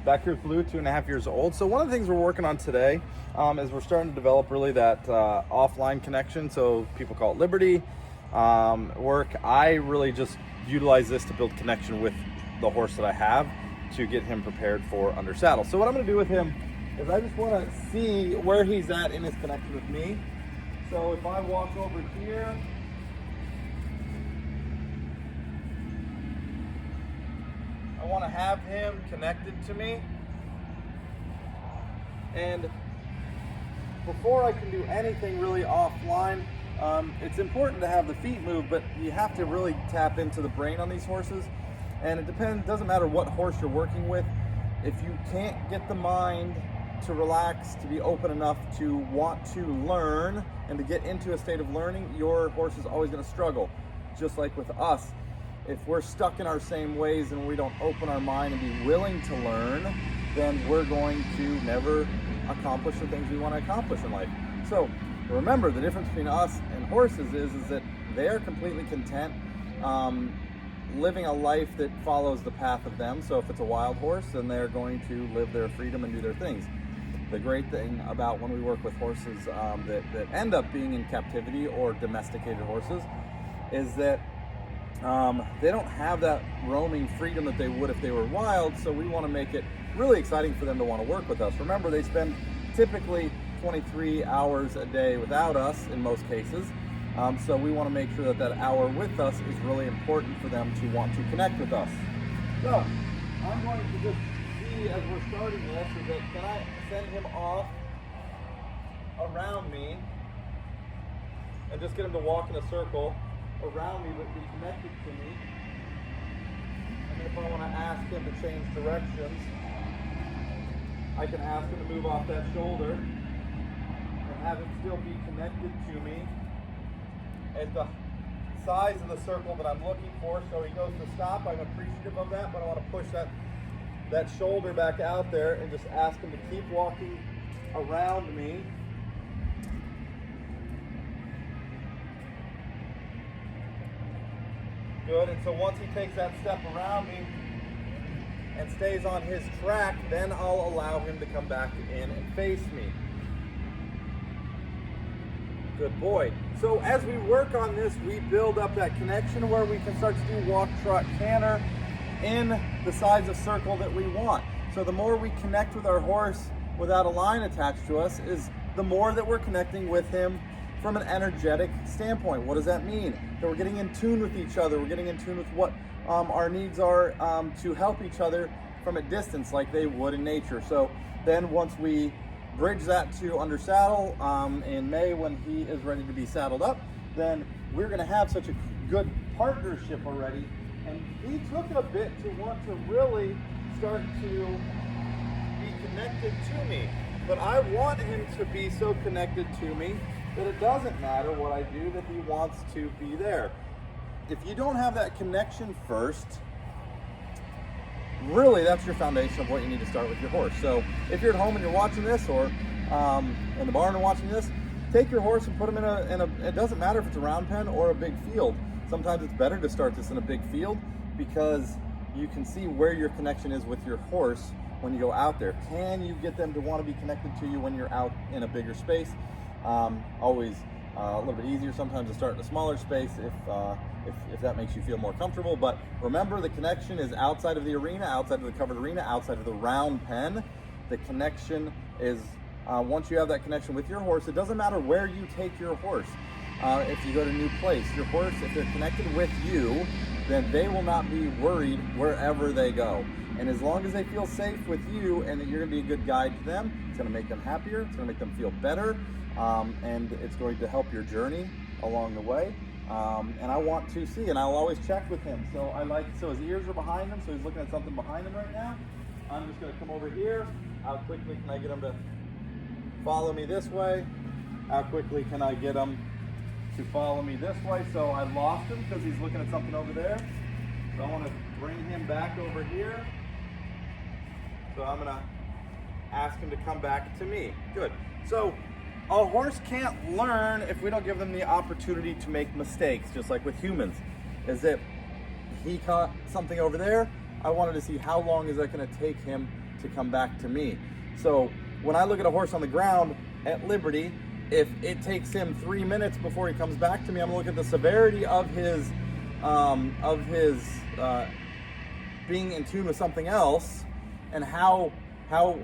Back here with Blue, 2.5 years old. So one of the things we're working on today is we're starting to develop really that offline connection. So people call it Liberty work. I really just utilize this to build connection with the horse that I have to get him prepared for under saddle. So what I'm going to do with him is I just want to see where he's at in his connection with me. So if I walk over here, I want to have him connected to me. And before I can do anything really offline, it's important to have the feet move, but you have to really tap into the brain on these horses. And it doesn't matter what horse you're working with. If you can't get the mind to relax, to be open enough to want to learn and to get into a state of learning, your horse is always going to struggle. Just like with us, if we're stuck in our same ways and we don't open our mind and be willing to learn, then we're going to never accomplish the things we want to accomplish in life. So remember, the difference between us and horses is that they are completely content living a life that follows the path of them. So if it's a wild horse, then they're going to live their freedom and do their things. The great thing about when we work with horses that end up being in captivity or domesticated horses is that they don't have that roaming freedom that they would if they were wild. So we want to make it really exciting for them to want to work with us. Remember, they spend typically 23 hours a day without us in most cases. So we want to make sure that that hour with us is really important for them to want to connect with us. So I'm going to just see as we're starting this, is that can I send him off around me and just get him to walk in a circle around me but be connected to me. And then if I want to ask him to change directions, I can ask him to move off that shoulder and have him still be connected to me at the size of the circle that I'm looking for. So he goes to stop, I'm appreciative of that, but I want to push that shoulder back out there and just ask him to keep walking around me. Good, and so once he takes that step around me and stays on his track, then I'll allow him to come back in and face me. Good boy. So as we work on this, we build up that connection where we can start to do walk, trot, canter in the size of circle that we want. So the more we connect with our horse without a line attached to us, is the more that we're connecting with him from an energetic standpoint. What does that mean? That we're getting in tune with each other. We're getting in tune with what our needs are to help each other from a distance like they would in nature. So then once we bridge that to under saddle in May when he is ready to be saddled up, then we're going to have such a good partnership already. And he took a bit to want to really start to be connected to me. But I want him to be so connected to me that it doesn't matter what I do, that he wants to be there. If you don't have that connection first, really that's your foundation of what you need to start with your horse. So if you're at home and you're watching this, or in the barn and watching this, take your horse and put him in a, it doesn't matter if it's a round pen or a big field. Sometimes it's better to start this in a big field because you can see where your connection is with your horse when you go out there. Can you get them to want to be connected to you when you're out in a bigger space? Always a little bit easier sometimes to start in a smaller space if that makes you feel more comfortable. But remember, the connection is outside of the arena, outside of the covered arena, outside of the round pen. The connection is once you have that connection with your horse, it doesn't matter where you take your horse. If you go to a new place, your horse, if they're connected with you, then they will not be worried wherever they go. And as long as they feel safe with you and that you're going to be a good guide to them, it's going to make them happier, it's going to make them feel better, and it's going to help your journey along the way. And I want to see, and I'll always check with him. So his ears are behind him, so he's looking at something behind him right now. I'm just going to come over here. How quickly can I get him to follow me this way? How quickly can I get him to follow me this way? So I lost him because he's looking at something over there. So I want to bring him back over here. So I'm going to ask him to come back to me. Good. So a horse can't learn if we don't give them the opportunity to make mistakes, just like with humans. Is that he caught something over there, I wanted to see how long is that going to take him to come back to me. So when I look at a horse on the ground at liberty, if it takes him 3 minutes before he comes back to me, I'm gonna look at the severity of his being in tune with something else, and how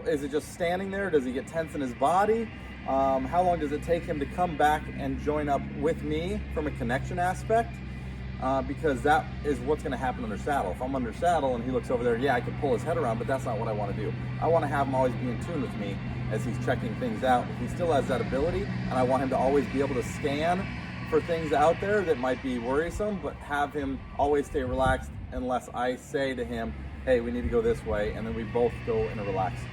is it just standing there? Does he get tense in his body? How long does it take him to come back and join up with me from a connection aspect? Because that is what's going to happen under saddle. If I'm under saddle and he looks over there, yeah, I could pull his head around, but that's not what I want to do. I want to have him always be in tune with me as he's checking things out. He still has that ability, and I want him to always be able to scan for things out there that might be worrisome, but have him always stay relaxed unless I say to him, hey, we need to go this way, and then we both go in a relaxed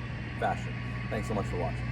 fashion. Thanks so much for watching.